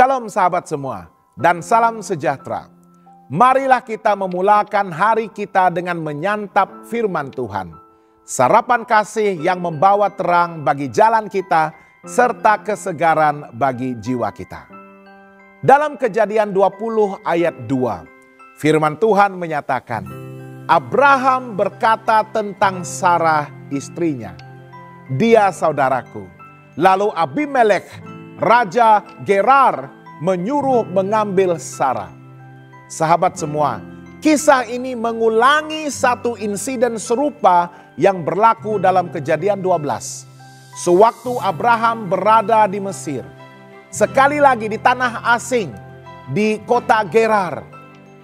Shalom sahabat semua dan salam sejahtera. Marilah kita memulakan hari kita dengan menyantap firman Tuhan. Sarapan kasih yang membawa terang bagi jalan kita serta kesegaran bagi jiwa kita. Dalam Kejadian 20 ayat 2, firman Tuhan menyatakan, Abraham berkata tentang Sarah istrinya, "Dia saudaraku." Lalu Abimelekh, Raja Gerar, menyuruh mengambil Sarah. Sahabat semua, kisah ini mengulangi satu insiden serupa yang berlaku dalam Kejadian 12. Sewaktu Abraham berada di Mesir, sekali lagi di tanah asing, di kota Gerar,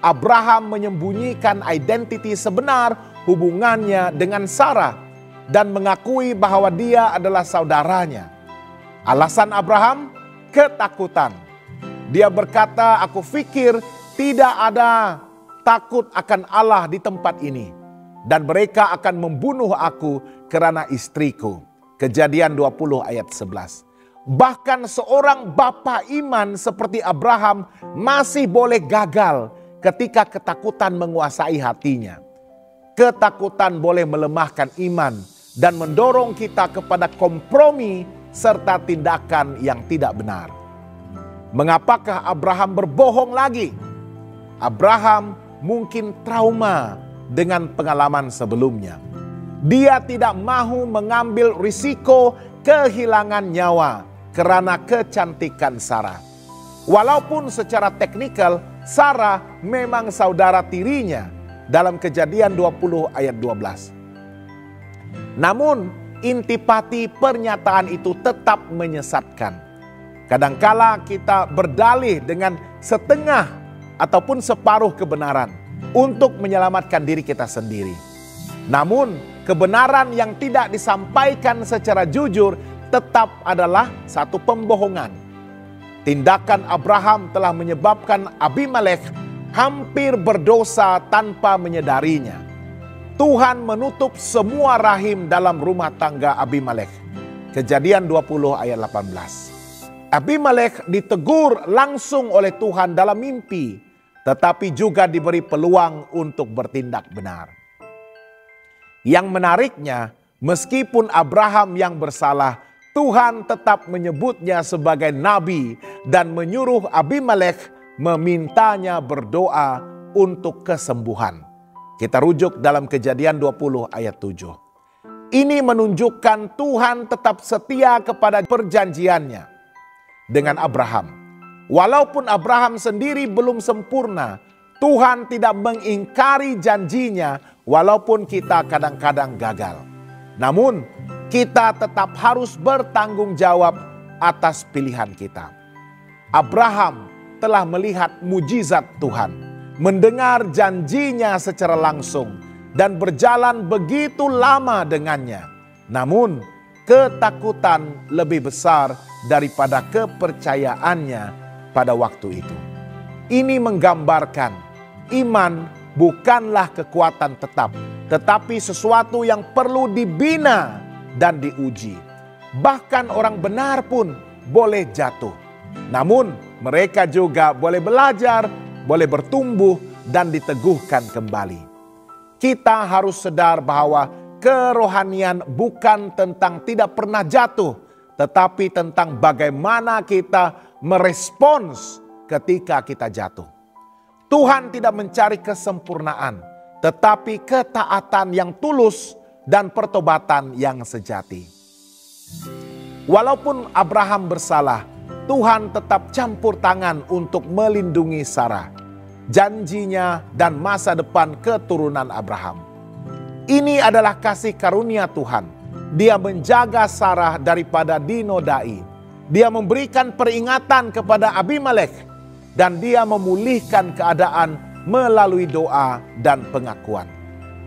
Abraham menyembunyikan identiti sebenar hubungannya dengan Sarah dan mengakui bahwa dia adalah saudaranya. Alasan Abraham, ketakutan. Dia berkata, "Aku pikir tidak ada takut akan Allah di tempat ini, dan mereka akan membunuh aku karena istriku." Kejadian 20 ayat 11. Bahkan seorang bapa iman seperti Abraham masih boleh gagal ketika ketakutan menguasai hatinya. Ketakutan boleh melemahkan iman dan mendorong kita kepada kompromi serta tindakan yang tidak benar. Mengapakah Abraham berbohong lagi? Abraham mungkin trauma dengan pengalaman sebelumnya. Dia tidak mahu mengambil risiko kehilangan nyawa karena kecantikan Sarah. Walaupun secara teknikal Sarah memang saudara tirinya dalam Kejadian 20 ayat 12. Namun intipati pernyataan itu tetap menyesatkan. Kadangkala kita berdalih dengan setengah ataupun separuh kebenaran untuk menyelamatkan diri kita sendiri. Namun kebenaran yang tidak disampaikan secara jujur tetap adalah satu pembohongan. Tindakan Abraham telah menyebabkan Abimelekh hampir berdosa tanpa menyadarinya. Tuhan menutup semua rahim dalam rumah tangga Abimelekh. Kejadian 20 ayat 18. Abimelekh ditegur langsung oleh Tuhan dalam mimpi, tetapi juga diberi peluang untuk bertindak benar. Yang menariknya, meskipun Abraham yang bersalah, Tuhan tetap menyebutnya sebagai nabi dan menyuruh Abimelekh memintanya berdoa untuk kesembuhan. Kita rujuk dalam Kejadian 20 ayat 7. Ini menunjukkan Tuhan tetap setia kepada perjanjiannya dengan Abraham. Walaupun Abraham sendiri belum sempurna, Tuhan tidak mengingkari janjinya walaupun kita kadang-kadang gagal. Namun kita tetap harus bertanggung jawab atas pilihan kita. Abraham telah melihat mujizat Tuhan, mendengar janjinya secara langsung, dan berjalan begitu lama dengannya. Namun ketakutan lebih besar daripada kepercayaannya pada waktu itu. Ini menggambarkan iman bukanlah kekuatan tetap, tetapi sesuatu yang perlu dibina dan diuji. Bahkan orang benar pun boleh jatuh. Namun mereka juga boleh belajar, boleh bertumbuh dan diteguhkan kembali. Kita harus sadar bahwa kerohanian bukan tentang tidak pernah jatuh, tetapi tentang bagaimana kita merespons ketika kita jatuh. Tuhan tidak mencari kesempurnaan, tetapi ketaatan yang tulus dan pertobatan yang sejati. Walaupun Abraham bersalah, Tuhan tetap campur tangan untuk melindungi Sarah, janjinya dan masa depan keturunan Abraham. Ini adalah kasih karunia Tuhan. Dia menjaga Sarah daripada dinodai. Dia memberikan peringatan kepada Abimelekh dan dia memulihkan keadaan melalui doa dan pengakuan.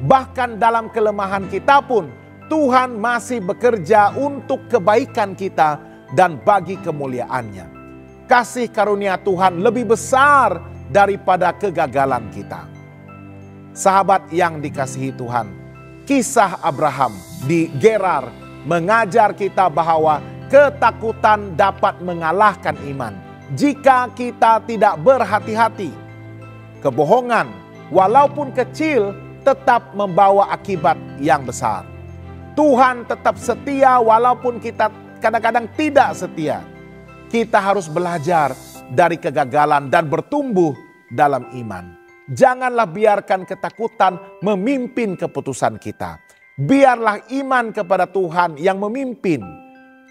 Bahkan dalam kelemahan kita pun Tuhan masih bekerja untuk kebaikan kita dan bagi kemuliaannya. Kasih karunia Tuhan lebih besar daripada kegagalan kita. Sahabat yang dikasihi Tuhan, kisah Abraham di Gerar mengajar kita bahwa ketakutan dapat mengalahkan iman, jika kita tidak berhati-hati. Kebohongan, walaupun kecil, tetap membawa akibat yang besar. Tuhan tetap setia walaupun kita kadang-kadang tidak setia. Kita harus belajar dari kegagalan dan bertumbuh dalam iman. Janganlah biarkan ketakutan memimpin keputusan kita. Biarlah iman kepada Tuhan yang memimpin.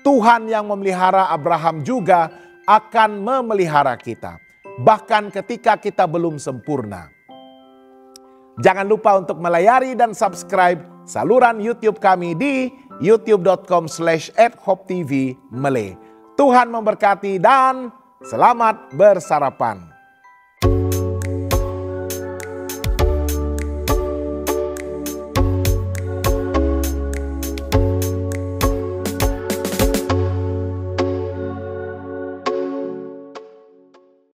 Tuhan yang memelihara Abraham juga akan memelihara kita. Bahkan ketika kita belum sempurna. Jangan lupa untuk melayari dan subscribe saluran YouTube kami di youtube.com/@hopetv Malay. Tuhan memberkati dan selamat bersarapan.